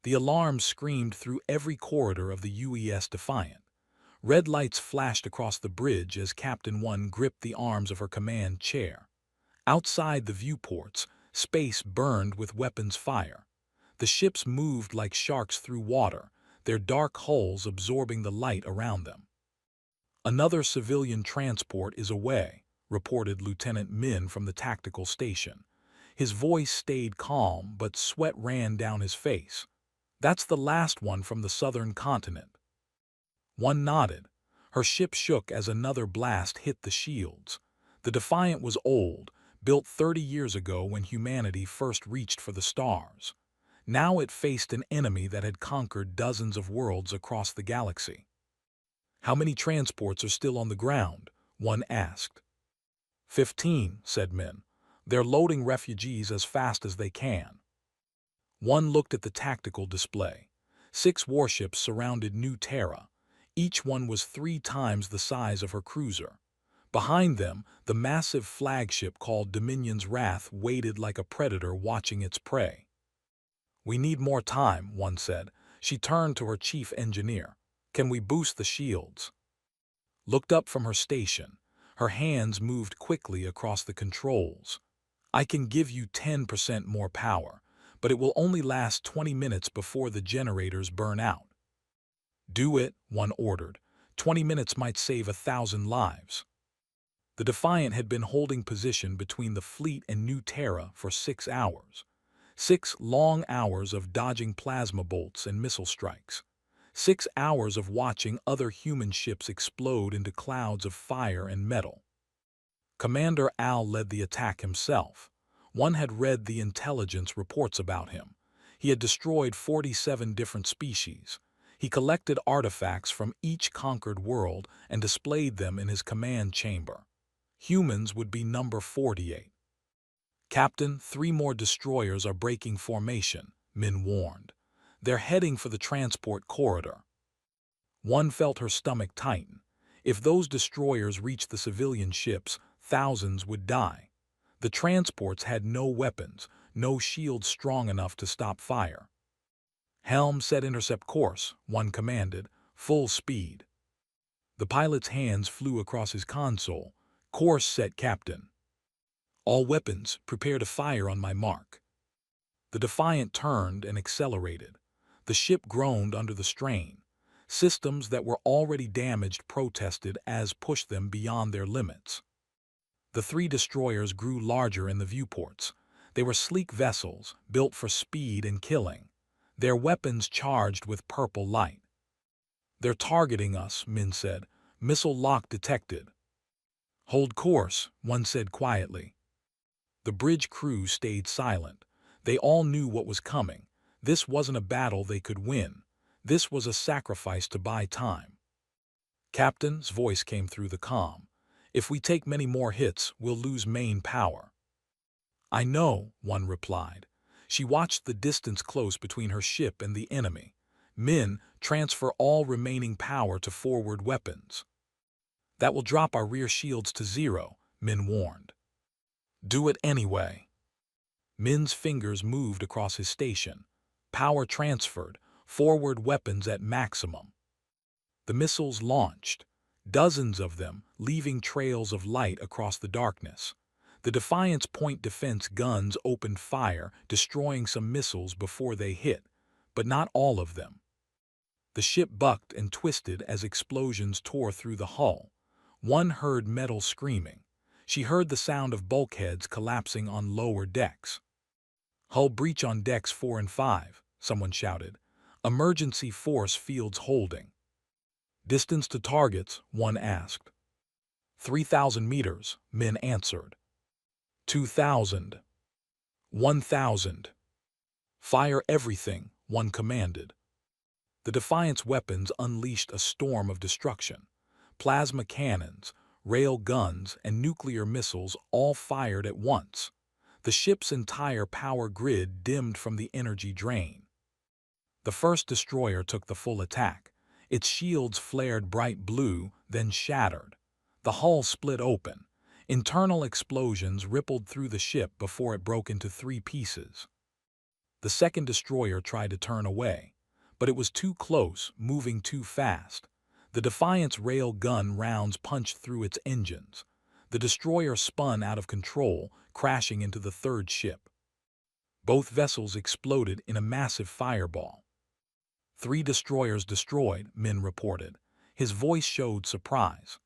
The alarm screamed through every corridor of the UES Defiant. Red lights flashed across the bridge as Captain One gripped the arms of her command chair. Outside the viewports, space burned with weapons fire. The ships moved like sharks through water, their dark hulls absorbing the light around them. "Another civilian transport is away," reported Lieutenant Min from the tactical station. His voice stayed calm, but sweat ran down his face. "That's the last one from the southern continent." One nodded. Her ship shook as another blast hit the shields. The Defiant was old, built 30 years ago when humanity first reached for the stars. Now it faced an enemy that had conquered dozens of worlds across the galaxy. "How many transports are still on the ground?" one asked. 15, said Min. "They're loading refugees as fast as they can." One looked at the tactical display. 6 warships surrounded New Terra. Each one was 3 times the size of her cruiser. Behind them, the massive flagship called Dominion's Wrath waited like a predator watching its prey. "We need more time," one said. She turned to her chief engineer. "Can we boost the shields?" Looked up from her station. Her hands moved quickly across the controls. "I can give you 10% more power, but it will only last 20 minutes before the generators burn out." "Do it," one ordered. 20 minutes might save 1,000 lives. The Defiant had been holding position between the fleet and New Terra for 6 hours. 6 long hours of dodging plasma bolts and missile strikes. 6 hours of watching other human ships explode into clouds of fire and metal. Commander Al led the attack himself. One had read the intelligence reports about him. He had destroyed 47 different species. He collected artifacts from each conquered world and displayed them in his command chamber. Humans would be number 48. "Captain, 3 more destroyers are breaking formation," Min warned. "They're heading for the transport corridor." One felt her stomach tighten. If those destroyers reached the civilian ships, thousands would die. The transports had no weapons, no shields strong enough to stop fire. "Helm, set intercept course," one commanded. "Full speed." The pilot's hands flew across his console. "Course set, Captain." "All weapons, prepare to fire on my mark." The Defiant turned and accelerated. The ship groaned under the strain. Systems that were already damaged protested as pushed them beyond their limits. The 3 destroyers grew larger in the viewports. They were sleek vessels, built for speed and killing. Their weapons charged with purple light. "They're targeting us," Min said. "Missile lock detected." "Hold course," one said quietly. The bridge crew stayed silent. They all knew what was coming. This wasn't a battle they could win. This was a sacrifice to buy time. "Captain's voice came through the comm. "If we take many more hits, we'll lose main power." "I know," one replied. She watched the distance close between her ship and the enemy. "Min, transfer all remaining power to forward weapons." "That will drop our rear shields to 0, Min warned. "Do it anyway." Min's fingers moved across his station. Power transferred, forward weapons at maximum. The missiles launched, dozens of them, leaving trails of light across the darkness. The Defiant's point defense guns opened fire, destroying some missiles before they hit, but not all of them. The ship bucked and twisted as explosions tore through the hull. One heard metal screaming. She heard the sound of bulkheads collapsing on lower decks. "Hull breach on decks 4 and 5, someone shouted. "Emergency force fields holding." "Distance to targets?" one asked. 3,000 meters, Min answered. 2,000. 1,000. "Fire everything," one commanded. The Defiant's weapons unleashed a storm of destruction. Plasma cannons, rail guns, and nuclear missiles all fired at once. The ship's entire power grid dimmed from the energy drain. The first destroyer took the full attack. Its shields flared bright blue, then shattered. The hull split open. Internal explosions rippled through the ship before it broke into 3 pieces. The second destroyer tried to turn away, but it was too close, moving too fast. The Defiant's rail gun rounds punched through its engines. The destroyer spun out of control, crashing into the third ship. Both vessels exploded in a massive fireball. 3 destroyers destroyed, Min reported. His voice showed surprise.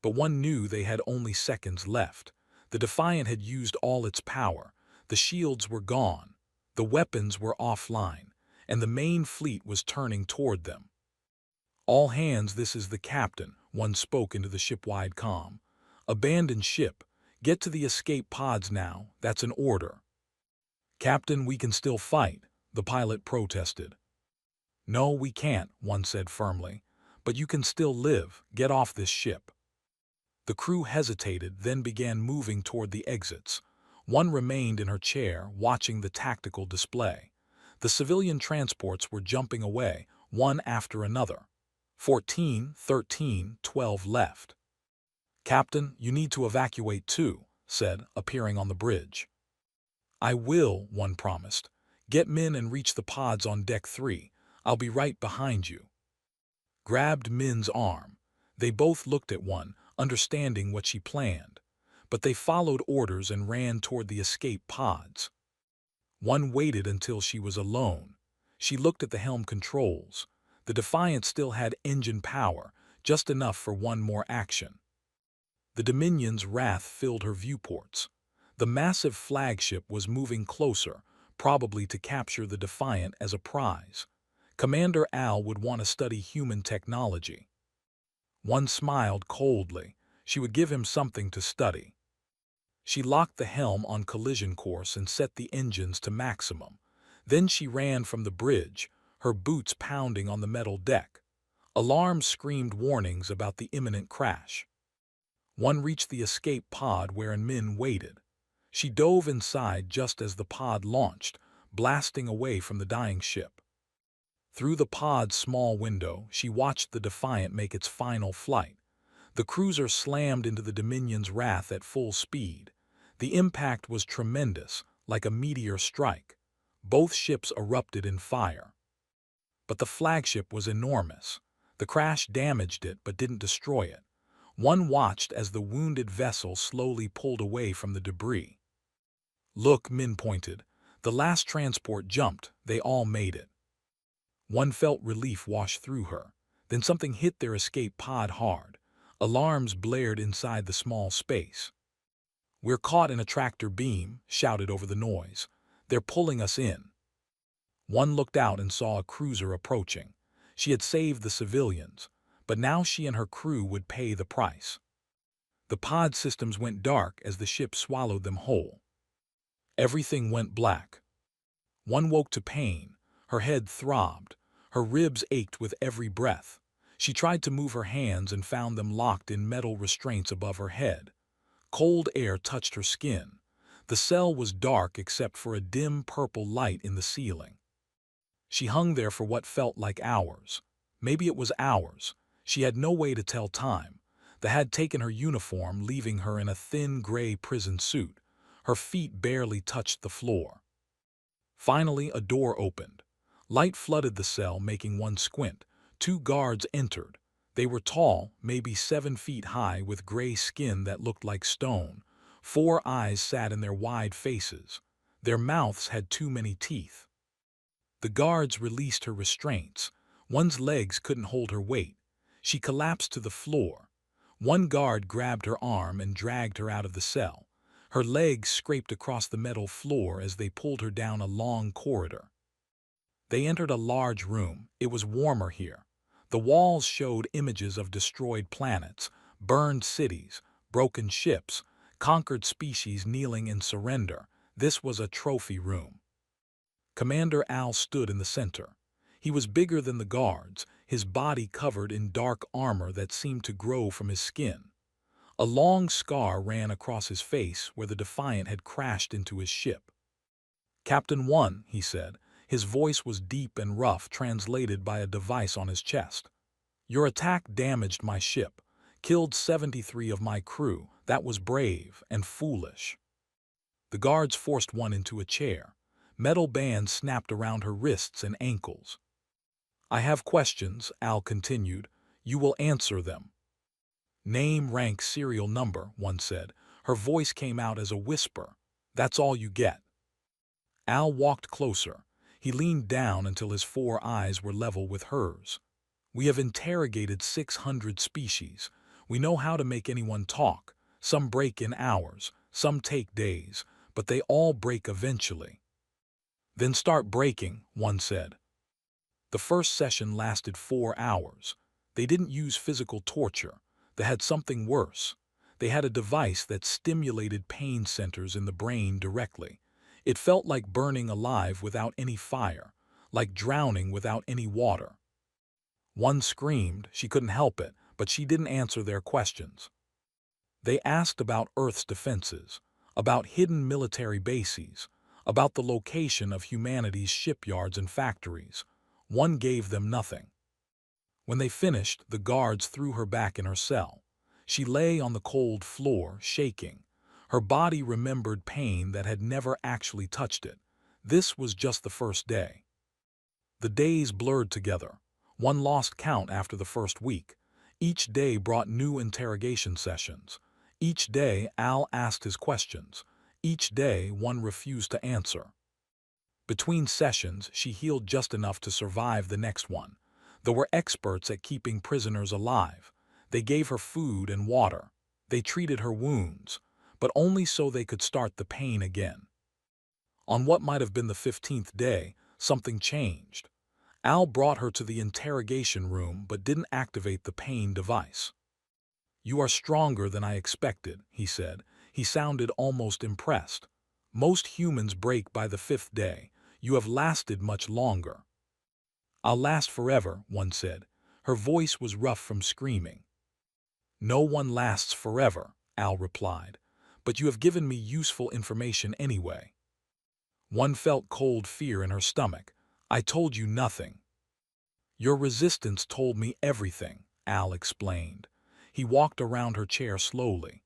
But one knew they had only seconds left. The Defiant had used all its power. The shields were gone. The weapons were offline, and the main fleet was turning toward them. "All hands, this is the captain," one spoke into the ship-wide comm. "Abandon ship. Get to the escape pods now, that's an order." "Captain, we can still fight," the pilot protested. "No, we can't," one said firmly. "But you can still live. Get off this ship." The crew hesitated, then began moving toward the exits. One remained in her chair, watching the tactical display. The civilian transports were jumping away, one after another. 14, 13, 12 left. "Captain, you need to evacuate too," said, appearing on the bridge. "I will," one promised. "Get Min and reach the pods on deck 3. I'll be right behind you." Grabbed Min's arm. They both looked at one, understanding what she planned. But they followed orders and ran toward the escape pods. One waited until she was alone. She looked at the helm controls. The Defiant still had engine power, just enough for one more action. The Dominion's wrath filled her viewports. The massive flagship was moving closer, probably to capture the Defiant as a prize. Commander Al would want to study human technology. One smiled coldly. She would give him something to study. She locked the helm on collision course and set the engines to maximum. Then she ran from the bridge, her boots pounding on the metal deck. Alarms screamed warnings about the imminent crash. One reached the escape pod wherein Min waited. She dove inside just as the pod launched, blasting away from the dying ship. Through the pod's small window, she watched the Defiant make its final flight. The cruiser slammed into the Dominion's wrath at full speed. The impact was tremendous, like a meteor strike. Both ships erupted in fire. But the flagship was enormous. The crash damaged it but didn't destroy it. One watched as the wounded vessel slowly pulled away from the debris. "Look," Min pointed. "The last transport jumped. They all made it." One felt relief wash through her. Then something hit their escape pod hard. Alarms blared inside the small space. "We're caught in a tractor beam," shouted over the noise. "They're pulling us in." One looked out and saw a cruiser approaching. She had saved the civilians, but now she and her crew would pay the price. The pod systems went dark as the ship swallowed them whole. Everything went black. One woke to pain. Her head throbbed. Her ribs ached with every breath. She tried to move her hands and found them locked in metal restraints above her head. Cold air touched her skin. The cell was dark except for a dim purple light in the ceiling. She hung there for what felt like hours. Maybe it was hours. She had no way to tell time. They had taken her uniform, leaving her in a thin gray prison suit. Her feet barely touched the floor. Finally, a door opened. Light flooded the cell, making one squint. 2 guards entered. They were tall, maybe 7 feet high, with gray skin that looked like stone. 4 eyes sat in their wide faces. Their mouths had too many teeth. The guards released her restraints. One's legs couldn't hold her weight. She collapsed to the floor. One guard grabbed her arm and dragged her out of the cell. Her legs scraped across the metal floor as they pulled her down a long corridor. They entered a large room. It was warmer here. The walls showed images of destroyed planets, burned cities, broken ships, conquered species kneeling in surrender. This was a trophy room. Commander Al stood in the center. He was bigger than the guards, his body covered in dark armor that seemed to grow from his skin. A long scar ran across his face where the Defiant had crashed into his ship. "Captain 1," he said. His voice was deep and rough, translated by a device on his chest. "Your attack damaged my ship, killed 73 of my crew. That was brave and foolish." The guards forced one into a chair. Metal bands snapped around her wrists and ankles. "I have questions," Al continued. "You will answer them." "Name, rank, serial number," one said. Her voice came out as a whisper. "That's all you get." Al walked closer. He leaned down until his 4 eyes were level with hers. "We have interrogated 600 species. We know how to make anyone talk. Some break in hours, some take days, but they all break eventually." "Then start breaking," one said. The first session lasted 4 hours. They didn't use physical torture. They had something worse. They had a device that stimulated pain centers in the brain directly. It felt like burning alive without any fire, like drowning without any water. One screamed. She couldn't help it, but she didn't answer their questions. They asked about Earth's defenses, about hidden military bases, about the location of humanity's shipyards and factories. One gave them nothing. When they finished, the guards threw her back in her cell. She lay on the cold floor, shaking. Her body remembered pain that had never actually touched it. This was just the first day. The days blurred together. One lost count after the first week. Each day brought new interrogation sessions. Each day, Al asked his questions. Each day, one refused to answer. Between sessions, she healed just enough to survive the next one. They were experts at keeping prisoners alive. They gave her food and water. They treated her wounds, but only so they could start the pain again. On what might have been the 15th day, something changed. Al brought her to the interrogation room but didn't activate the pain device. "You are stronger than I expected," he said. He sounded almost impressed. "Most humans break by the 5th day. You have lasted much longer." "I'll last forever," one said. Her voice was rough from screaming. "No one lasts forever," Al replied. "But you have given me useful information anyway." One felt cold fear in her stomach. "I told you nothing." "Your resistance told me everything," Al explained. He walked around her chair slowly.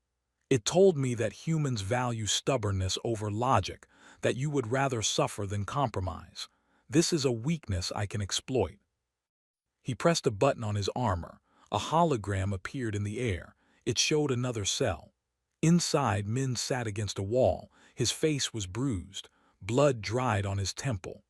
"It told me that humans value stubbornness over logic, that you would rather suffer than compromise. This is a weakness I can exploit." He pressed a button on his armor. A hologram appeared in the air. It showed another cell. Inside, Min sat against a wall. His face was bruised. Blood dried on his temple.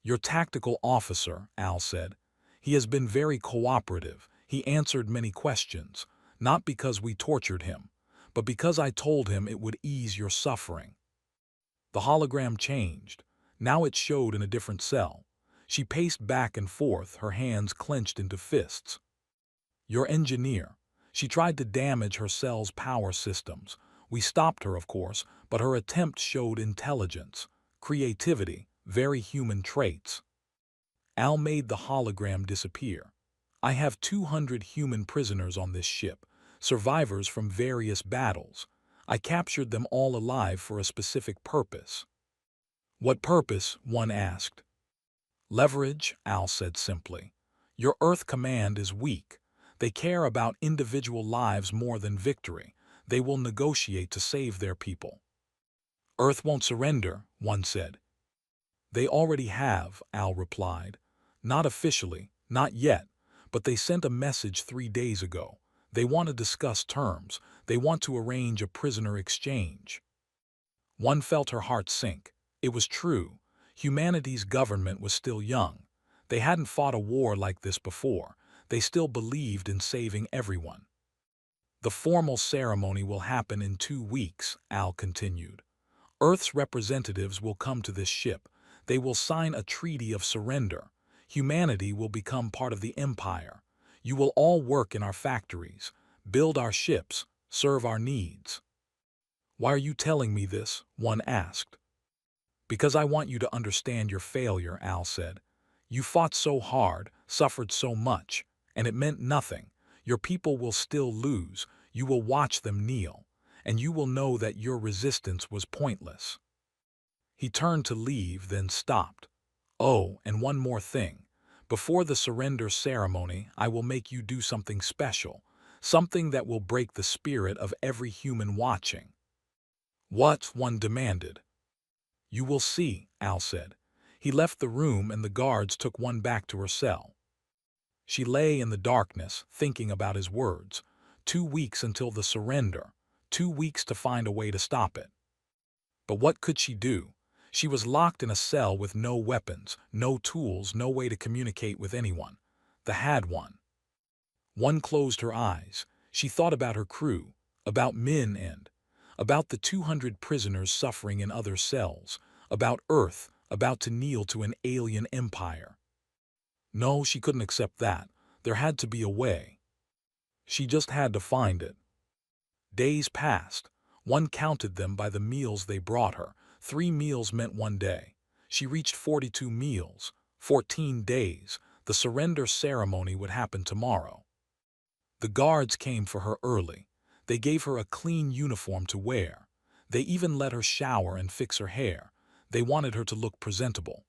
"Your tactical officer," Al said. "He has been very cooperative. He answered many questions, not because we tortured him, but because I told him it would ease your suffering." The hologram changed. Now it showed in a different cell. She paced back and forth, her hands clenched into fists. "Your engineer. She tried to damage her cell's power systems. We stopped her, of course, but her attempt showed intelligence, creativity, very human traits." Al made the hologram disappear. "I have 200 human prisoners on this ship, survivors from various battles. I captured them all alive for a specific purpose." "What purpose?" one asked. "Leverage," Al said simply. "Your Earth command is weak. They care about individual lives more than victory. They will negotiate to save their people." "Earth won't surrender," one said. "They already have," Al replied. "Not officially, not yet, but they sent a message 3 days ago. They want to discuss terms. They want to arrange a prisoner exchange." One felt her heart sink. It was true. Humanity's government was still young. They hadn't fought a war like this before. They still believed in saving everyone. "The formal ceremony will happen in 2 weeks," Al continued. "Earth's representatives will come to this ship. They will sign a treaty of surrender. Humanity will become part of the empire. You will all work in our factories, build our ships, serve our needs." "Why are you telling me this?" one asked. "Because I want you to understand your failure," Al said. "You fought so hard, suffered so much, and it meant nothing. Your people will still lose. You will watch them kneel, and you will know that your resistance was pointless." He turned to leave, then stopped. "Oh, and one more thing. Before the surrender ceremony, I will make you do something special, something that will break the spirit of every human watching." "What?" one demanded. You will see, Al said. He left the room and the guards took one back to her cell. She lay in the darkness, thinking about his words. 2 weeks until the surrender. 2 weeks to find a way to stop it. But what could she do? She was locked in a cell with no weapons, no tools, no way to communicate with anyone. The had one. One closed her eyes. She thought about her crew, about Min and about the 200 prisoners suffering in other cells, about Earth, about to kneel to an alien empire. No, she couldn't accept that. There had to be a way. She just had to find it. Days passed. One counted them by the meals they brought her. 3 meals meant 1 day. She reached 42 meals. 14 days. The surrender ceremony would happen tomorrow. The guards came for her early. They gave her a clean uniform to wear. They even let her shower and fix her hair. They wanted her to look presentable.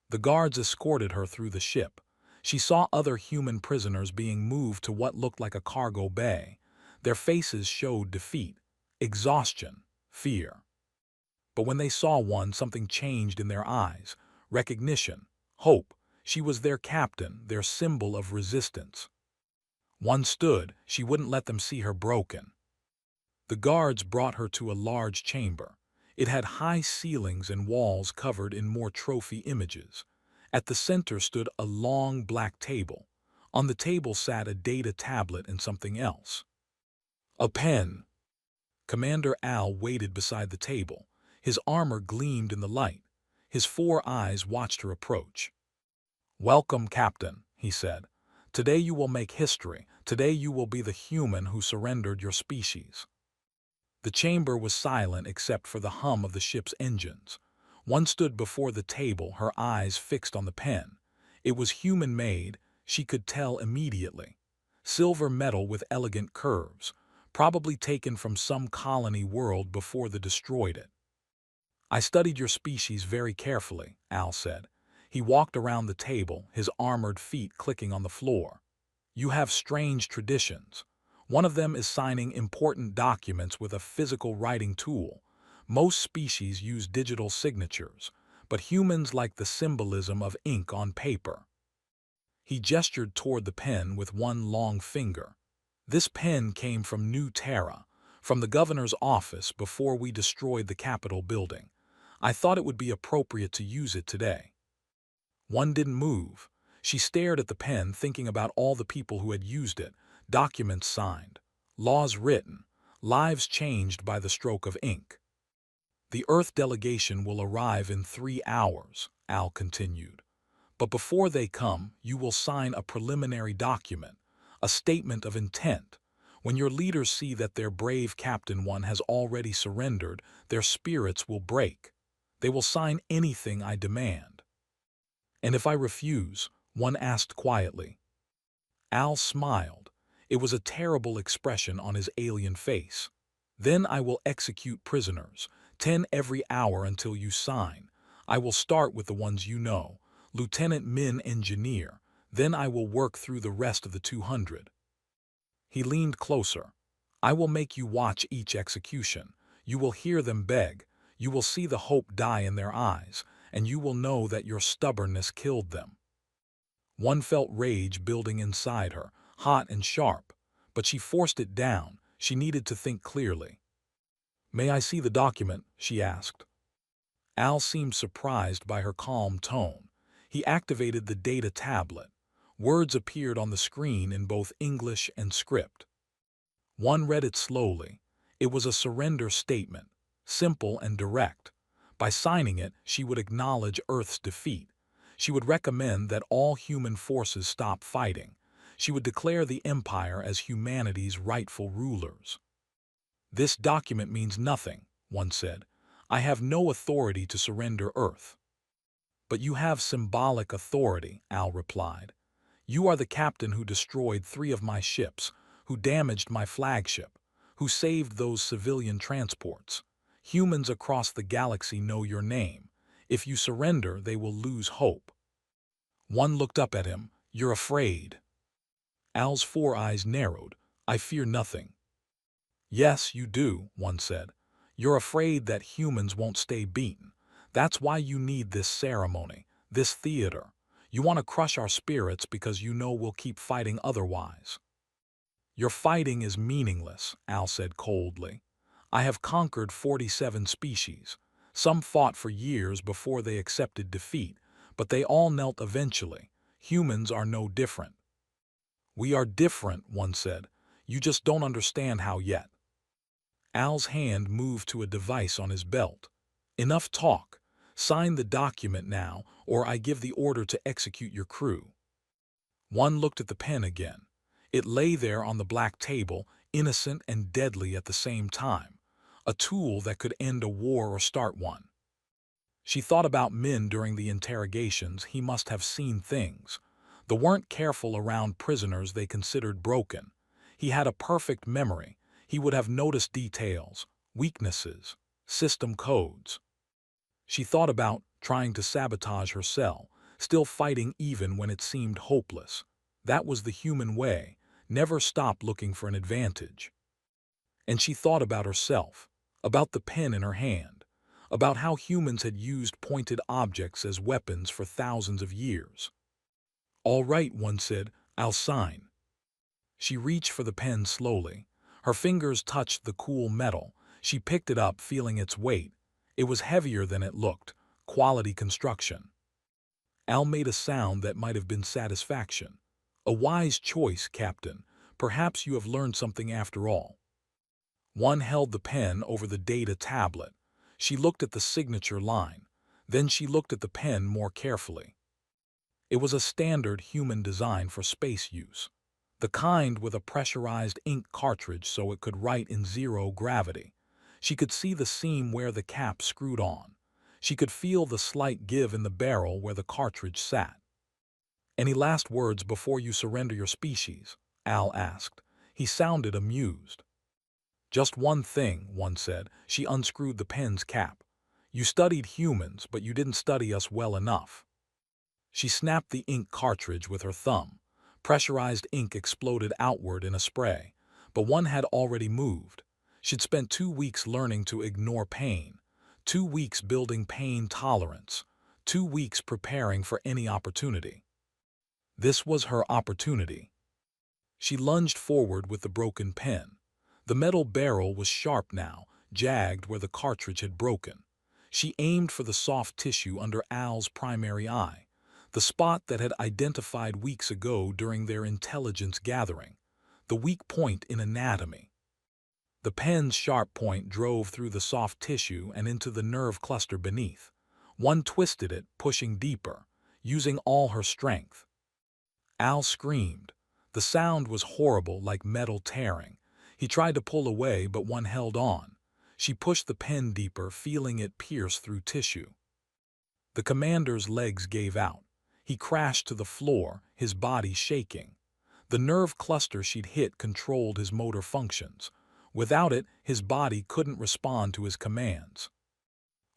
The guards escorted her through the ship. She saw other human prisoners being moved to what looked like a cargo bay. Their faces showed defeat, exhaustion, fear. But when they saw one, something changed in their eyes. Recognition, hope. She was their captain, their symbol of resistance. One stood. She wouldn't let them see her broken. The guards brought her to a large chamber. It had high ceilings and walls covered in more trophy images. At the center stood a long black table. On the table sat a data tablet and something else. A pen. Commander Al waited beside the table. His armor gleamed in the light. His 4 eyes watched her approach. "Welcome, Captain," he said. "Today you will make history. Today you will be the human who surrendered your species." The chamber was silent except for the hum of the ship's engines. One stood before the table, her eyes fixed on the pen. It was human-made, she could tell immediately. Silver metal with elegant curves, probably taken from some colony world before they destroyed it. "I studied your species very carefully," Al said. He walked around the table, his armored feet clicking on the floor. "You have strange traditions. One of them is signing important documents with a physical writing tool. Most species use digital signatures, but humans like the symbolism of ink on paper." He gestured toward the pen with one long finger. "This pen came from New Terra, from the governor's office before we destroyed the Capitol building. I thought it would be appropriate to use it today." One didn't move. She stared at the pen, thinking about all the people who had used it, documents signed, laws written, lives changed by the stroke of ink. "The Earth delegation will arrive in 3 hours," Al continued. "But before they come, you will sign a preliminary document, a statement of intent. When your leaders see that their brave Captain One has already surrendered, their spirits will break. They will sign anything I demand." "And if I refuse?" one asked quietly. Al smiled. It was a terrible expression on his alien face. "Then I will execute prisoners, 10 every hour until you sign. I will start with the ones you know, Lieutenant Min Engineer. Then I will work through the rest of the 200. He leaned closer. "I will make you watch each execution. You will hear them beg. You will see the hope die in their eyes, and you will know that your stubbornness killed them." One felt rage building inside her, hot and sharp, but she forced it down. She needed to think clearly. "May I see the document?" she asked. Al seemed surprised by her calm tone. He activated the data tablet. Words appeared on the screen in both English and script. One read it slowly. It was a surrender statement, simple and direct. By signing it, she would acknowledge Earth's defeat. She would recommend that all human forces stop fighting. She would declare the Empire as humanity's rightful rulers. "This document means nothing," one said. "I have no authority to surrender Earth." "But you have symbolic authority," Al replied. "You are the captain who destroyed 3 of my ships, who damaged my flagship, who saved those civilian transports. Humans across the galaxy know your name. If you surrender, they will lose hope." One looked up at him. "You're afraid." Al's 4 eyes narrowed. "I fear nothing." "Yes, you do," one said. "You're afraid that humans won't stay beaten, That's why you need this ceremony, this theater. You want to crush our spirits because you know we'll keep fighting otherwise. Your fighting is meaningless, Al said coldly. I have conquered 47 species. Some fought for years before they accepted defeat, but they all knelt eventually. Humans are no different. We are different, one said. You just don't understand how yet. Al's hand moved to a device on his belt. Enough talk. Sign the document now, or I give the order to execute your crew. One looked at the pen again. It lay there on the black table, innocent and deadly at the same time, a tool that could end a war or start one. She thought about Min during the interrogations. He must have seen things. They weren't careful around prisoners they considered broken. He had a perfect memory. He would have noticed details, weaknesses, system codes. She thought about trying to sabotage her cell, still fighting even when it seemed hopeless. That was the human way, never stop looking for an advantage. And she thought about herself, about the pen in her hand, about how humans had used pointed objects as weapons for thousands of years. All right, one said, I'll sign. She reached for the pen slowly. Her fingers touched the cool metal. She picked it up, feeling its weight. It was heavier than it looked, quality construction. Al made a sound that might have been satisfaction. A wise choice, Captain. Perhaps you have learned something after all. One held the pen over the data tablet. She looked at the signature line. Then she looked at the pen more carefully. It was a standard human design for space use. The kind with a pressurized ink cartridge so it could write in zero gravity. She could see the seam where the cap screwed on. She could feel the slight give in the barrel where the cartridge sat. Any last words before you surrender your species? Al asked. He sounded amused. Just one thing, one said. She unscrewed the pen's cap. You studied humans, but you didn't study us well enough. She snapped the ink cartridge with her thumb. Pressurized ink exploded outward in a spray, but one had already moved. She'd spent 2 weeks learning to ignore pain, 2 weeks building pain tolerance, 2 weeks preparing for any opportunity. This was her opportunity. She lunged forward with the broken pen. The metal barrel was sharp now, jagged where the cartridge had broken. She aimed for the soft tissue under Al's primary eye, the spot that had identified weeks ago during their intelligence gathering, the weak point in anatomy. The pen's sharp point drove through the soft tissue and into the nerve cluster beneath. One twisted it, pushing deeper, using all her strength. Al screamed. The sound was horrible, like metal tearing. He tried to pull away, but one held on. She pushed the pen deeper, feeling it pierce through tissue. The commander's legs gave out. He crashed to the floor, his body shaking. The nerve cluster she'd hit controlled his motor functions. Without it, his body couldn't respond to his commands.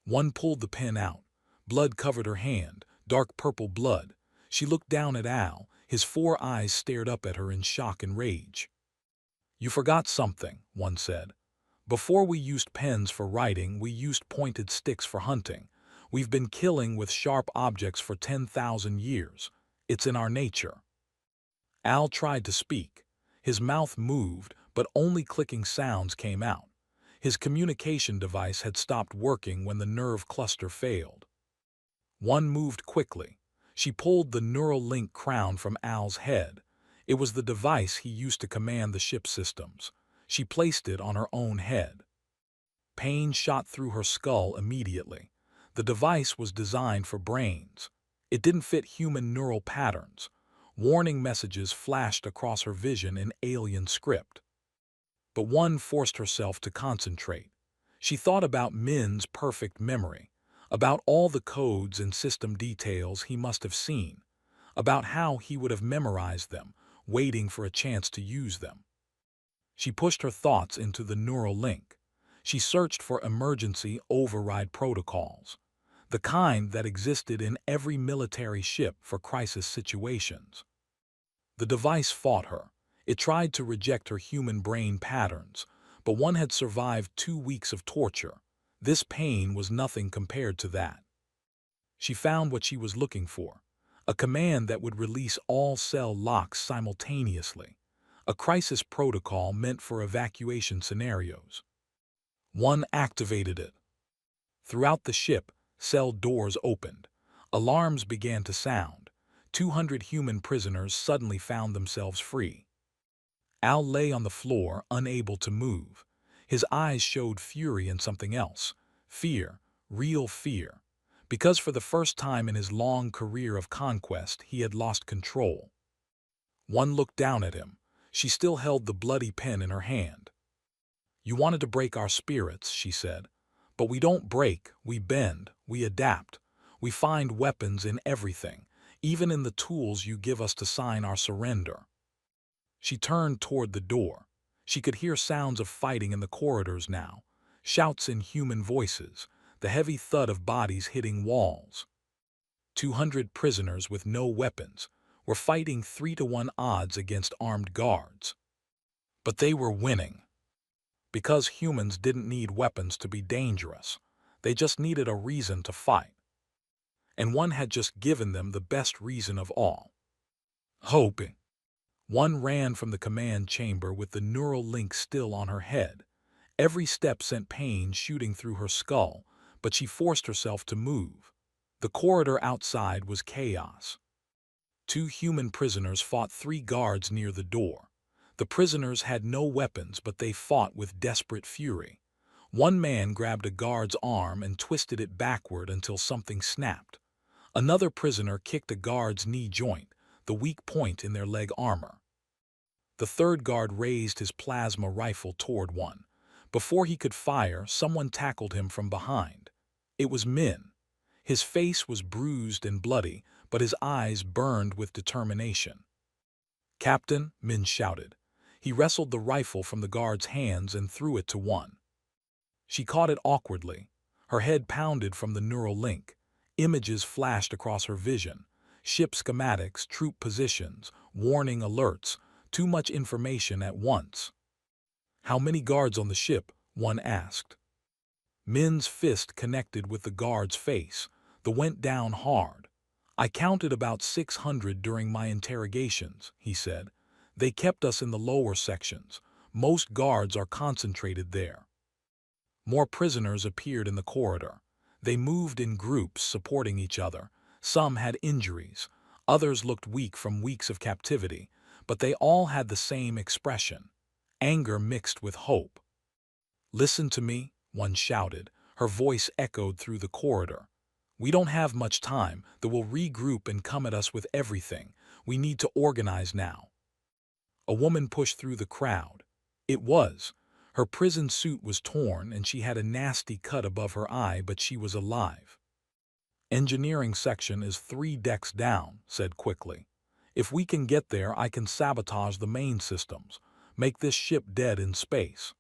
One pulled the pen out. Blood covered her hand, dark purple blood. She looked down at Al. His 4 eyes stared up at her in shock and rage. You forgot something, one said. Before we used pens for writing, we used pointed sticks for hunting. We've been killing with sharp objects for 10,000 years. It's in our nature. Al tried to speak. His mouth moved, but only clicking sounds came out. His communication device had stopped working when the nerve cluster failed. One moved quickly. She pulled the neural link crown from Al's head. It was the device he used to command the ship systems. She placed it on her own head. Pain shot through her skull immediately. The device was designed for brains. It didn't fit human neural patterns. Warning messages flashed across her vision in alien script. But one forced herself to concentrate. She thought about Min's perfect memory, about all the codes and system details he must have seen, about how he would have memorized them, waiting for a chance to use them. She pushed her thoughts into the neural link. She searched for emergency override protocols, the kind that existed in every military ship for crisis situations. The device fought her. It tried to reject her human brain patterns, but one had survived 2 weeks of torture. This pain was nothing compared to that. She found what she was looking for, a command that would release all cell locks simultaneously, a crisis protocol meant for evacuation scenarios. One activated it. Throughout the ship, cell doors opened. Alarms began to sound. 200 human prisoners suddenly found themselves free. Al lay on the floor, unable to move. His eyes showed fury and something else. Fear, real fear. Because for the first time in his long career of conquest, he had lost control. One looked down at him. She still held the bloody pen in her hand. "You wanted to break our spirits," she said. "But we don't break, we bend, we adapt. We find weapons in everything, even in the tools you give us to sign our surrender." She turned toward the door. She could hear sounds of fighting in the corridors now, shouts in human voices, the heavy thud of bodies hitting walls. 200 prisoners with no weapons were fighting 3-to-1 odds against armed guards. But they were winning. Because humans didn't need weapons to be dangerous. They just needed a reason to fight. And one had just given them the best reason of all. Hope. One ran from the command chamber with the neural link still on her head. Every step sent pain shooting through her skull, but she forced herself to move. The corridor outside was chaos. 2 human prisoners fought 3 guards near the door. The prisoners had no weapons, but they fought with desperate fury. One man grabbed a guard's arm and twisted it backward until something snapped. Another prisoner kicked a guard's knee joint, the weak point in their leg armor. The third guard raised his plasma rifle toward one. Before he could fire, someone tackled him from behind. It was Min. His face was bruised and bloody, but his eyes burned with determination. "Captain," Min shouted. He wrestled the rifle from the guard's hands and threw it to one. She caught it awkwardly. Her head pounded from the neural link. Images flashed across her vision. Ship schematics, troop positions, warning alerts, too much information at once. "How many guards on the ship?" one asked. Min's fist connected with the guard's face. The went down hard. "I counted about 600 during my interrogations," he said. "They kept us in the lower sections. Most guards are concentrated there." More prisoners appeared in the corridor. They moved in groups, supporting each other. Some had injuries. Others looked weak from weeks of captivity, but they all had the same expression, anger mixed with hope. "Listen to me," one shouted. Her voice echoed through the corridor. "We don't have much time. They will regroup and come at us with everything. We need to organize now." A woman pushed through the crowd. Her prison suit was torn and she had a nasty cut above her eye, but she was alive. "Engineering section is 3 decks down," said quickly. "If we can get there, I can sabotage the main systems, make this ship dead in space."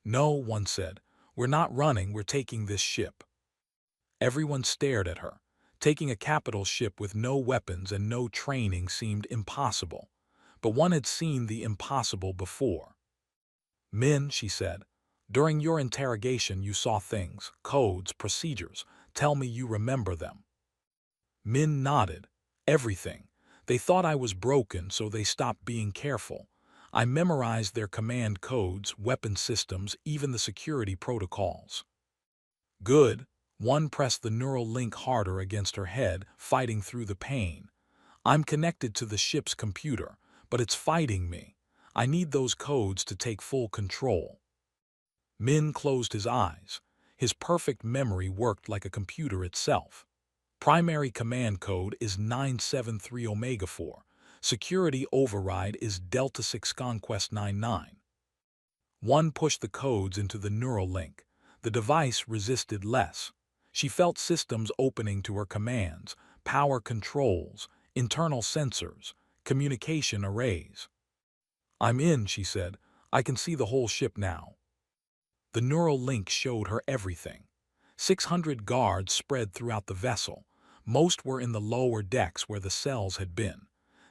"No," one said. "We're not running, we're taking this ship." Everyone stared at her. Taking a capital ship with no weapons and no training seemed impossible. But one had seen the impossible before. "Min," she said, "during your interrogation you saw things, codes, procedures. Tell me you remember them." Min nodded. "Everything. They thought I was broken, so they stopped being careful. I memorized their command codes, weapon systems, even the security protocols." "Good." One pressed the neural link harder against her head, fighting through the pain. "I'm connected to the ship's computer, but it's fighting me. I need those codes to take full control." Min closed his eyes. His perfect memory worked like a computer itself. Primary command code is 973 Omega 4. Security override is Delta 6 Conquest 99. One pushed the codes into the neural link. The device resisted less. She felt systems opening to her commands, power controls, internal sensors, communication arrays. "I'm in," she said. "I can see the whole ship now." The neural link showed her everything. 600 guards spread throughout the vessel. Most were in the lower decks where the cells had been.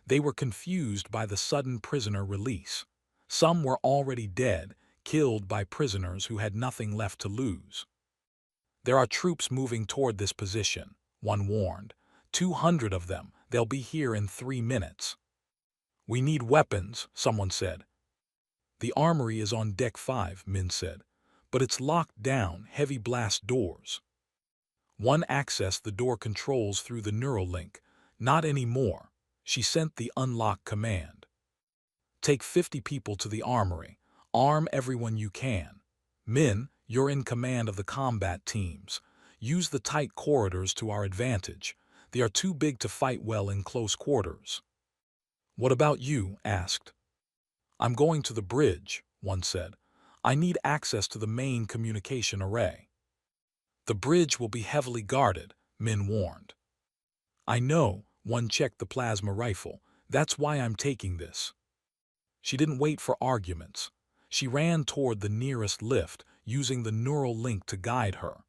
They were confused by the sudden prisoner release. Some were already dead, killed by prisoners who had nothing left to lose. "There are troops moving toward this position," one warned. 200 of them. They'll be here in 3 minutes. We need weapons, someone said. The armory is on deck 5, Min said. But it's locked down, heavy blast doors. One accessed the door controls through the neural link. Not anymore. She sent the unlock command. Take 50 people to the armory. Arm everyone you can. Min, you're in command of the combat teams. Use the tight corridors to our advantage. They are too big to fight well in close quarters. What about you? Asked. I'm going to the bridge, one said. I need access to the main communication array. The bridge will be heavily guarded, Min warned. I know, one checked the plasma rifle. That's why I'm taking this. She didn't wait for arguments. She ran toward the nearest lift, using the neural link to guide her.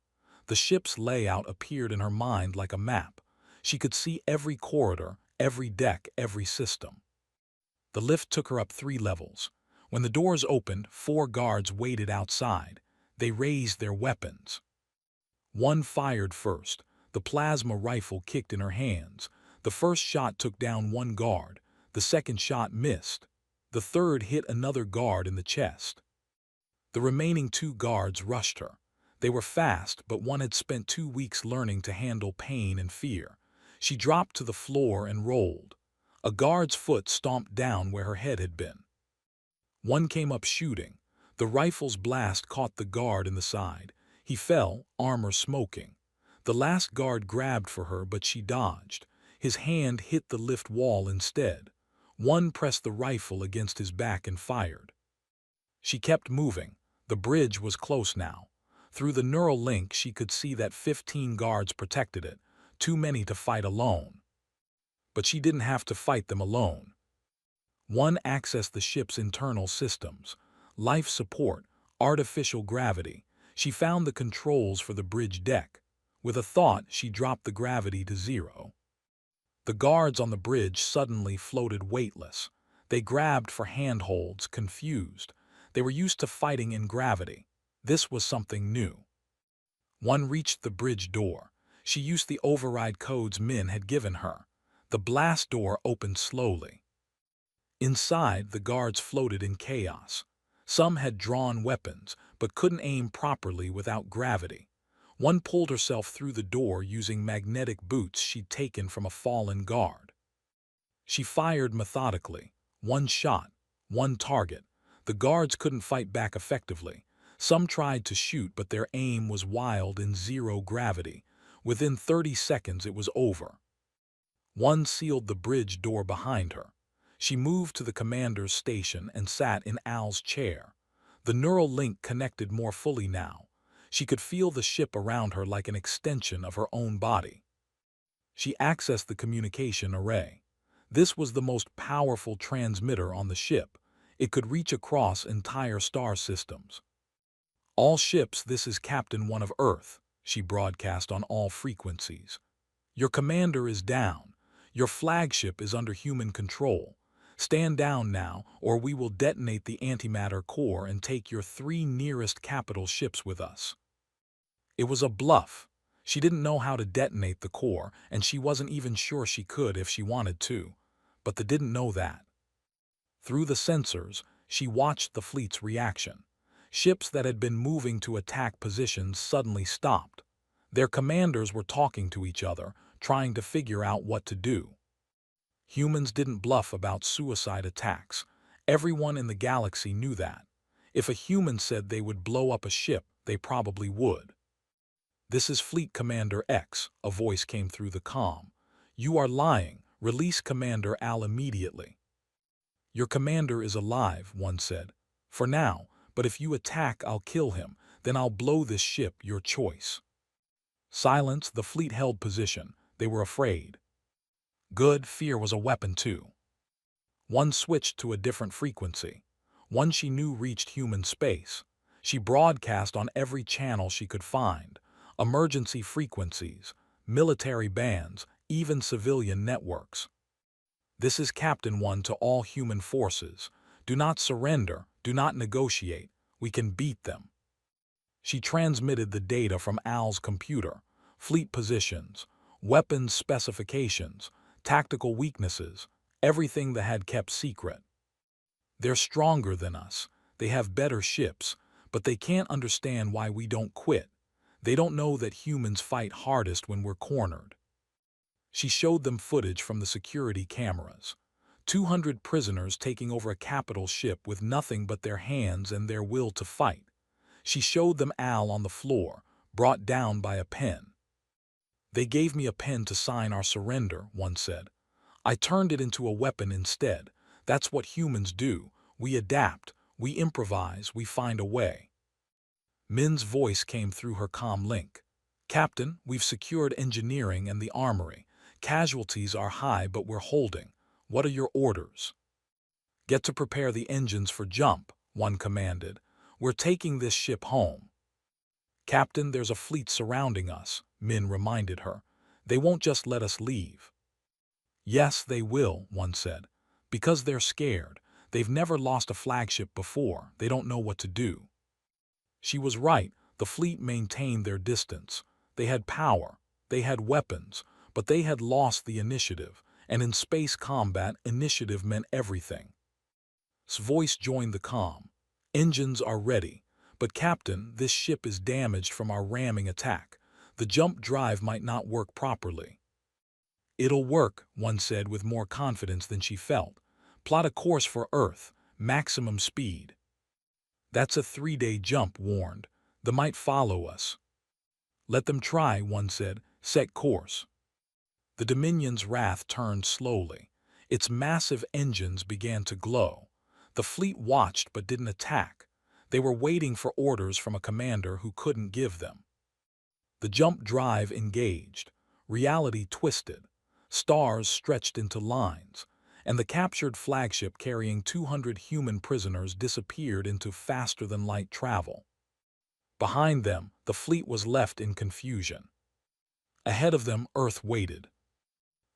The ship's layout appeared in her mind like a map. She could see every corridor, every deck, every system. The lift took her up 3 levels. When the doors opened, 4 guards waited outside. They raised their weapons. One fired first. The plasma rifle kicked in her hands. The first shot took down 1 guard. The second shot missed. The third hit another guard in the chest. The remaining 2 guards rushed her. They were fast, but one had spent 2 weeks learning to handle pain and fear. She dropped to the floor and rolled. A guard's foot stomped down where her head had been. One came up shooting. The rifle's blast caught the guard in the side. He fell, armor smoking. The last guard grabbed for her, but she dodged. His hand hit the lift wall instead. One pressed the rifle against his back and fired. She kept moving. The bridge was close now. Through the neural link, she could see that 15 guards protected it, too many to fight alone. But she didn't have to fight them alone. One accessed the ship's internal systems. Life support, artificial gravity. She found the controls for the bridge deck. With a thought, she dropped the gravity to 0. The guards on the bridge suddenly floated weightless. They grabbed for handholds, confused. They were used to fighting in gravity. This was something new. One reached the bridge door. She used the override codes Min had given her. The blast door opened slowly. Inside, the guards floated in chaos. Some had drawn weapons, but couldn't aim properly without gravity. One pulled herself through the door using magnetic boots she'd taken from a fallen guard. She fired methodically. 1 shot, 1 target. The guards couldn't fight back effectively. Some tried to shoot, but their aim was wild in 0 gravity. Within 30 seconds, it was over. One sealed the bridge door behind her. She moved to the commander's station and sat in Al's chair. The neural link connected more fully now. She could feel the ship around her like an extension of her own body. She accessed the communication array. This was the most powerful transmitter on the ship. It could reach across entire star systems. All ships, this is Captain 1 of Earth, she broadcast on all frequencies. Your commander is down. Your flagship is under human control. Stand down now, or we will detonate the antimatter core and take your 3 nearest capital ships with us. It was a bluff. She didn't know how to detonate the core, and she wasn't even sure she could if she wanted to. But they didn't know that. Through the sensors, she watched the fleet's reaction. Ships that had been moving to attack positions suddenly stopped. Their commanders were talking to each other, trying to figure out what to do. Humans didn't bluff about suicide attacks. Everyone in the galaxy knew that. If a human said they would blow up a ship, they probably would. This is Fleet Commander X, a voice came through the comm. You are lying. Release Commander Al immediately. Your commander is alive, one said. For now, but if you attack, I'll kill him. Then I'll blow this ship, your choice. Silence, the fleet held position. They were afraid. Good, fear was a weapon too. One switched to a different frequency. One she knew reached human space. She broadcast on every channel she could find. Emergency frequencies, military bands, even civilian networks. This is Captain 1 to all human forces. Do not surrender, do not negotiate. We can beat them. She transmitted the data from Al's computer. Fleet positions. weapons specifications, tactical weaknesses, everything the had kept secret. They're stronger than us, they have better ships, but they can't understand why we don't quit. They don't know that humans fight hardest when we're cornered. She showed them footage from the security cameras. 200 prisoners taking over a capital ship with nothing but their hands and their will to fight. She showed them Al on the floor, brought down by a pen. "They gave me a pen to sign our surrender," one said. "I turned it into a weapon instead. That's what humans do. We adapt, we improvise, we find a way." Min's voice came through her comm link. "Captain, we've secured engineering and the armory. Casualties are high, but we're holding. What are your orders?" "Get to prepare the engines for jump," one commanded. "We're taking this ship home." "Captain, there's a fleet surrounding us," Min reminded her. "They won't just let us leave." "Yes, they will," one said. "Because they're scared. They've never lost a flagship before. They don't know what to do." She was right. The fleet maintained their distance. They had power. They had weapons. But they had lost the initiative. And in space combat, initiative meant everything. S voice joined the comm. "Engines are ready. But Captain, this ship is damaged from our ramming attack. The jump drive might not work properly." "It'll work," one said with more confidence than she felt. "Plot a course for Earth, maximum speed." "That's a 3-day jump," warned. "They might follow us." "Let them try," one said. "Set course." The Dominion's wrath turned slowly. Its massive engines began to glow. The fleet watched but didn't attack. They were waiting for orders from a commander who couldn't give them. The jump drive engaged. Reality twisted. Stars stretched into lines, and the captured flagship carrying 200 human prisoners disappeared into faster-than-light travel. Behind them, the fleet was left in confusion. Ahead of them, Earth waited.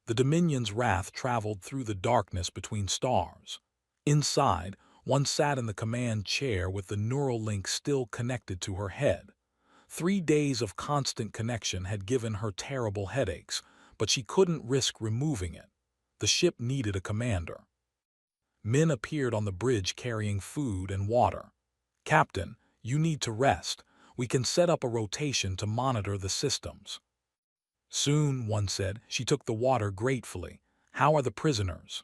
The Dominion's wrath traveled through the darkness between stars. Inside, one sat in the command chair with the neural link still connected to her head. 3 days of constant connection had given her terrible headaches, but she couldn't risk removing it. The ship needed a commander. Min appeared on the bridge carrying food and water. "Captain, you need to rest. We can set up a rotation to monitor the systems." "Soon," one said. She took the water gratefully. "How are the prisoners?"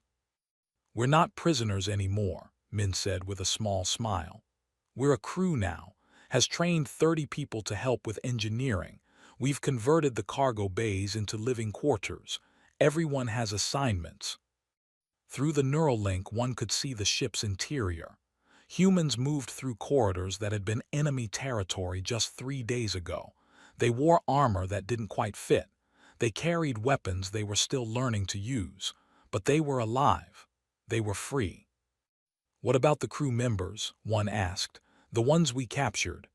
"We're not prisoners anymore," Min said with a small smile. "We're a crew now. Has trained 30 people to help with engineering. We've converted the cargo bays into living quarters. Everyone has assignments." Through the neural link, one could see the ship's interior. Humans moved through corridors that had been enemy territory just 3 days ago. They wore armor that didn't quite fit. They carried weapons they were still learning to use. But they were alive. They were free. "What about the crew members?" one asked. "The ones we captured?"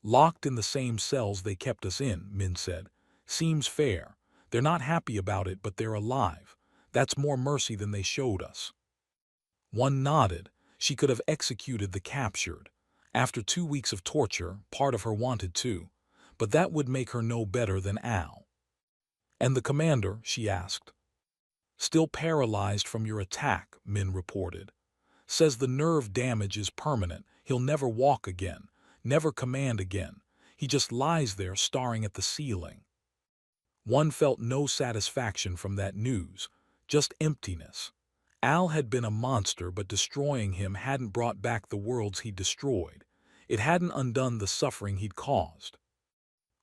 "Locked in the same cells they kept us in," Min said. "Seems fair. They're not happy about it, but they're alive. That's more mercy than they showed us." One nodded. She could have executed the captured. After 2 weeks of torture, part of her wanted to. But that would make her no better than Al. "And the commander?" she asked. "Still paralyzed from your attack," Min reported. "Says the nerve damage is permanent. He'll never walk again, never command again. He just lies there staring at the ceiling." One felt no satisfaction from that news, just emptiness. Al had been a monster, but destroying him hadn't brought back the worlds he'd destroyed. It hadn't undone the suffering he'd caused.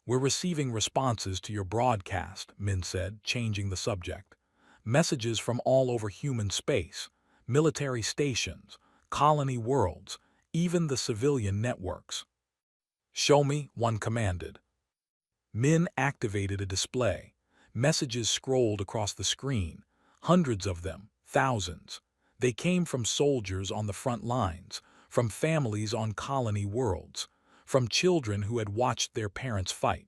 "We're receiving responses to your broadcast," Min said, changing the subject. "Messages from all over human space, military stations, colony worlds, even the civilian networks." "Show me," one commanded. Min activated a display. Messages scrolled across the screen. Hundreds of them, thousands. They came from soldiers on the front lines, from families on colony worlds, from children who had watched their parents fight.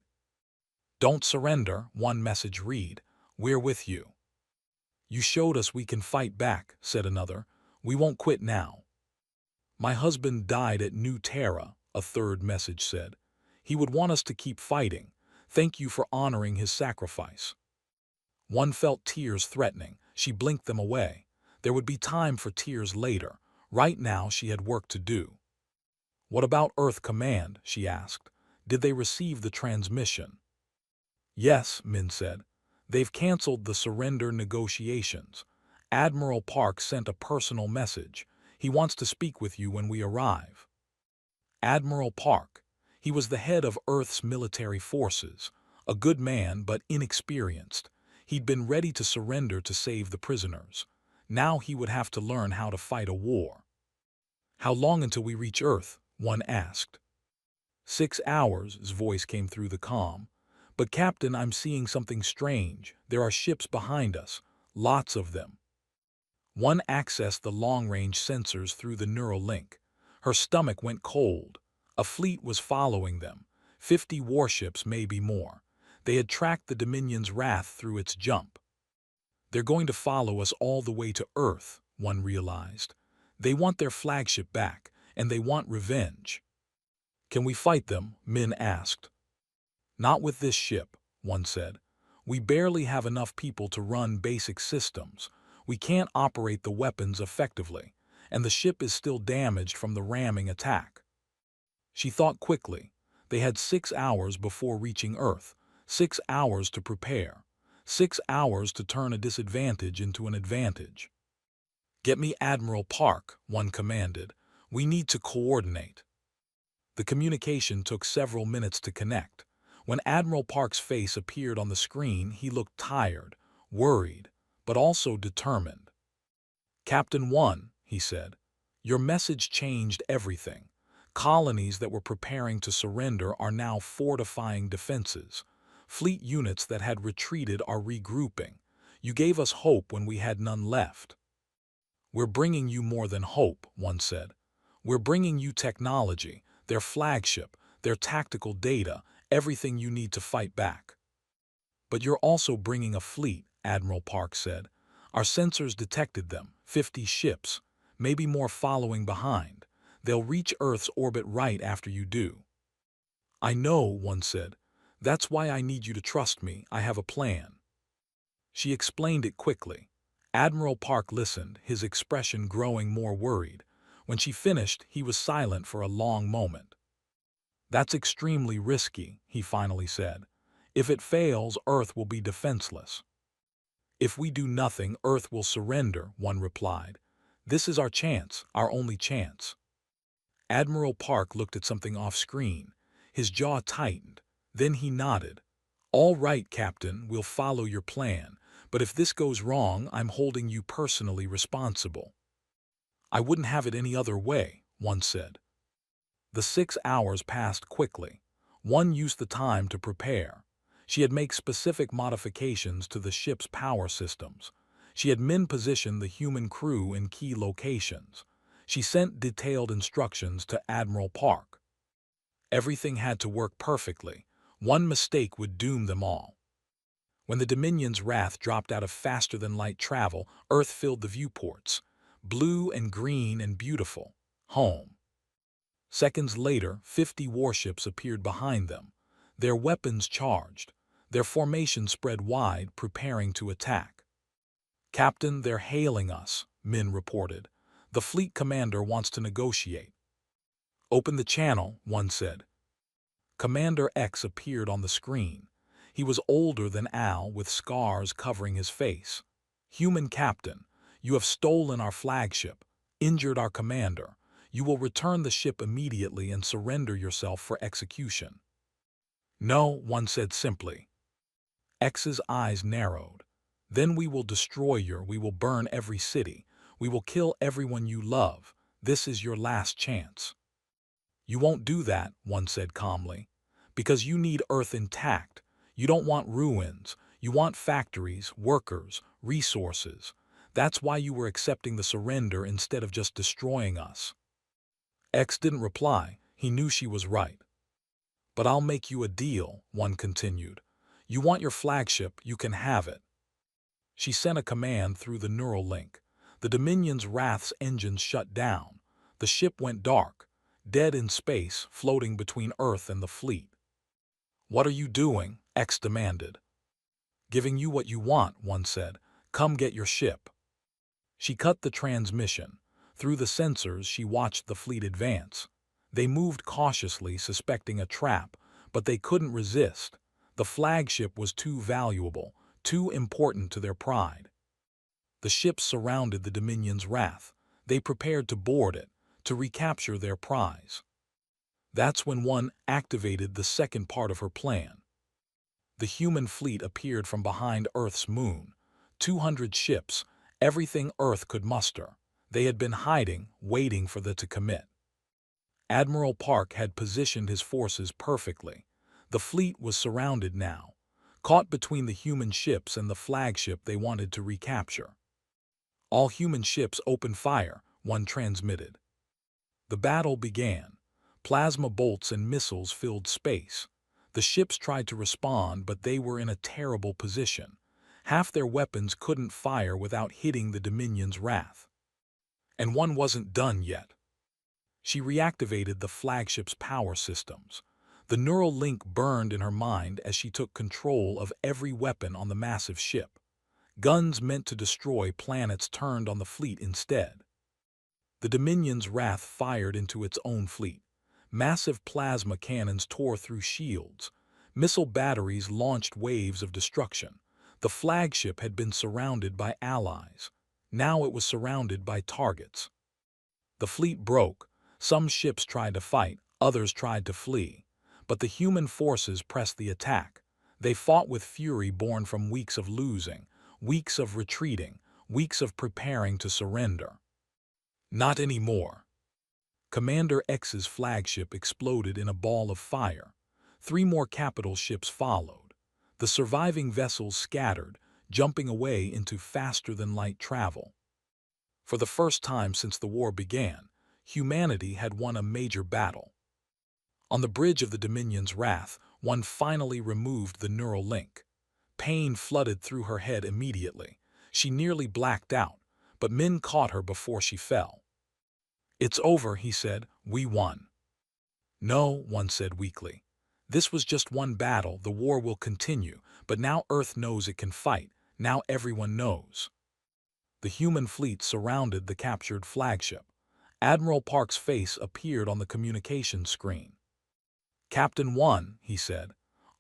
"Don't surrender," one message read. "We're with you." "You showed us we can fight back," said another. "We won't quit now." "My husband died at New Terra," a third message said. "He would want us to keep fighting. Thank you for honoring his sacrifice. One felt tears threatening. She blinked them away. There would be time for tears later. Right now she had work to do. What about Earth Command? She asked. Did they receive the transmission? Yes, Min said. They've canceled the surrender negotiations. Admiral Park sent a personal message. He wants to speak with you when we arrive. Admiral Park. He was the head of Earth's military forces. A good man, but inexperienced. He'd been ready to surrender to save the prisoners. Now he would have to learn how to fight a war. How long until we reach Earth? One asked. 6 hours, his voice came through the comm. But Captain, I'm seeing something strange. There are ships behind us. Lots of them. One accessed the long-range sensors through the neural link. Her stomach went cold. A fleet was following them. 50 warships, maybe more. They had tracked the Dominion's wrath through its jump. They're going to follow us all the way to Earth, one realized. They want their flagship back, and they want revenge. Can we fight them? Min asked. Not with this ship, one said. We barely have enough people to run basic systems. We can't operate the weapons effectively, and the ship is still damaged from the ramming attack. She thought quickly. They had 6 hours before reaching Earth, 6 hours to prepare, 6 hours to turn a disadvantage into an advantage. Get me Admiral Park, one commanded. We need to coordinate. The communication took several minutes to connect. When Admiral Park's face appeared on the screen, he looked tired, worried, but also determined. Captain 1, he said, your message changed everything. Colonies that were preparing to surrender are now fortifying defenses. Fleet units that had retreated are regrouping. You gave us hope when we had none left. We're bringing you more than hope, one said. We're bringing you technology, their flagship, their tactical data, everything you need to fight back. But you're also bringing a fleet, Admiral Park said. Our sensors detected them, 50 ships, maybe more following behind. They'll reach Earth's orbit right after you do. I know, one said. That's why I need you to trust me. I have a plan. She explained it quickly. Admiral Park listened, his expression growing more worried. When she finished, he was silent for a long moment. That's extremely risky, he finally said. If it fails, Earth will be defenseless. If we do nothing, Earth will surrender, one replied. This is our chance, our only chance. Admiral Park looked at something off-screen. His jaw tightened. Then he nodded. All right, Captain, we'll follow your plan. But if this goes wrong, I'm holding you personally responsible. I wouldn't have it any other way, one said. The 6 hours passed quickly. One used the time to prepare. She had made specific modifications to the ship's power systems. She had min-positioned the human crew in key locations. She sent detailed instructions to Admiral Park. Everything had to work perfectly. One mistake would doom them all. When the Dominion's wrath dropped out of faster-than-light travel, Earth filled the viewports. Blue and green and beautiful. Home. Seconds later, 50 warships appeared behind them, their weapons charged, their formation spread wide, preparing to attack. Captain, they're hailing us, Min reported. The fleet commander wants to negotiate. Open the channel, one said. Commander X appeared on the screen. He was older than Al, with scars covering his face. Human Captain, you have stolen our flagship, injured our commander. You will return the ship immediately and surrender yourself for execution. No, one said simply. X's eyes narrowed. Then we will destroy we will burn every city. We will kill everyone you love. This is your last chance. You won't do that, one said calmly, because you need Earth intact. You don't want ruins. You want factories, workers, resources. That's why you were accepting the surrender instead of just destroying us. X didn't reply. He knew she was right. But I'll make you a deal, one continued. You want your flagship, you can have it. She sent a command through the neural link. The Dominion's Wrath's engines shut down. The ship went dark, dead in space, floating between Earth and the fleet. "What are you doing?" X demanded. "Giving you what you want," one said. "Come get your ship." She cut the transmission. Through the sensors, she watched the fleet advance. They moved cautiously, suspecting a trap, but they couldn't resist. The flagship was too valuable, too important to their pride. The ships surrounded the Dominion's Wrath. They prepared to board it, to recapture their prize. That's when one activated the second part of her plan. The human fleet appeared from behind Earth's moon. 200 ships, everything Earth could muster. They had been hiding, waiting for the to commit. Admiral Park had positioned his forces perfectly. The fleet was surrounded now, caught between the human ships and the flagship they wanted to recapture. "All human ships open fire," one transmitted. The battle began. Plasma bolts and missiles filled space. The ships tried to respond, but they were in a terrible position. Half their weapons couldn't fire without hitting the Dominion's Wrath. And one wasn't done yet. She reactivated the flagship's power systems. The neural link burned in her mind as she took control of every weapon on the massive ship. Guns meant to destroy planets turned on the fleet instead. The Dominion's Wrath fired into its own fleet. Massive plasma cannons tore through shields. Missile batteries launched waves of destruction. The flagship had been surrounded by allies. Now it was surrounded by targets. The fleet broke. Some ships tried to fight, others tried to flee. But the human forces pressed the attack. They fought with fury born from weeks of losing, weeks of retreating, weeks of preparing to surrender. Not anymore. Commander X's flagship exploded in a ball of fire. 3 more capital ships followed. The surviving vessels scattered, jumping away into faster-than-light travel. For the first time since the war began, humanity had won a major battle. On the bridge of the Dominion's Wrath, one finally removed the neural link. Pain flooded through her head immediately. She nearly blacked out, but Min caught her before she fell. "It's over," he said. "We won." "No," one said weakly. "This was just one battle. The war will continue, but now Earth knows it can fight. Now everyone knows." The human fleet surrounded the captured flagship. Admiral Park's face appeared on the communication screen. "Captain 1," he said,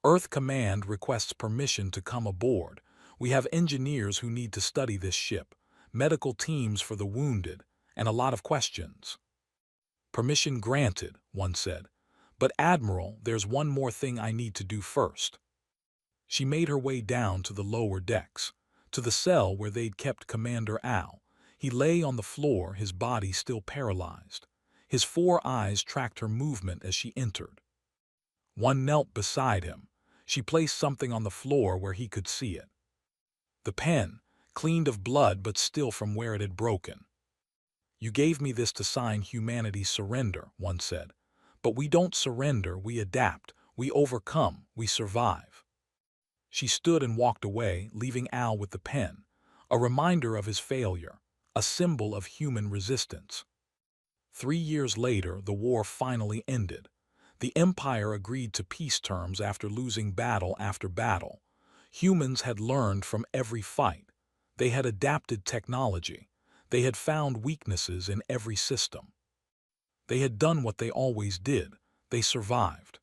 "Earth Command requests permission to come aboard. We have engineers who need to study this ship, medical teams for the wounded, and a lot of questions." "Permission granted," one said. "But Admiral, there's one more thing I need to do first." She made her way down to the lower decks, to the cell where they'd kept Commander Al. He lay on the floor, his body still paralyzed. His 4 eyes tracked her movement as she entered. One knelt beside him. She placed something on the floor where he could see it. The pen, cleaned of blood but still from where it had broken. "You gave me this to sign humanity's surrender," one said. "But we don't surrender, we adapt, we overcome, we survive." She stood and walked away, leaving Al with the pen, a reminder of his failure, a symbol of human resistance. 3 years later, the war finally ended. The Empire agreed to peace terms after losing battle after battle. Humans had learned from every fight. They had adapted technology. They had found weaknesses in every system. They had done what they always did. They survived.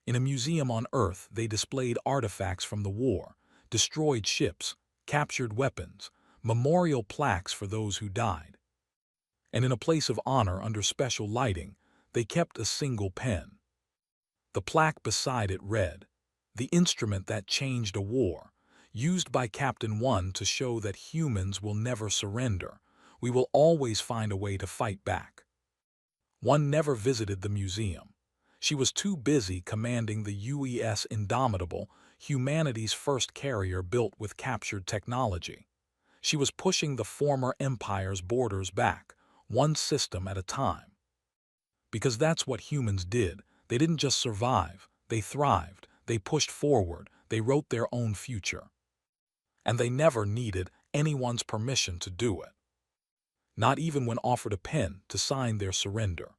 In a museum on Earth, they displayed artifacts from the war, destroyed ships, captured weapons, memorial plaques for those who died. And in a place of honor under special lighting, they kept a single pen. The plaque beside it read, "The instrument that changed a war, used by Captain 1 to show that humans will never surrender. We will always find a way to fight back." One never visited the museum. She was too busy commanding the UES Indomitable, humanity's first carrier built with captured technology. She was pushing the former empire's borders back, one system at a time. Because that's what humans did. They didn't just survive, they thrived, they pushed forward, they wrote their own future. And they never needed anyone's permission to do it. Not even when offered a pen to sign their surrender.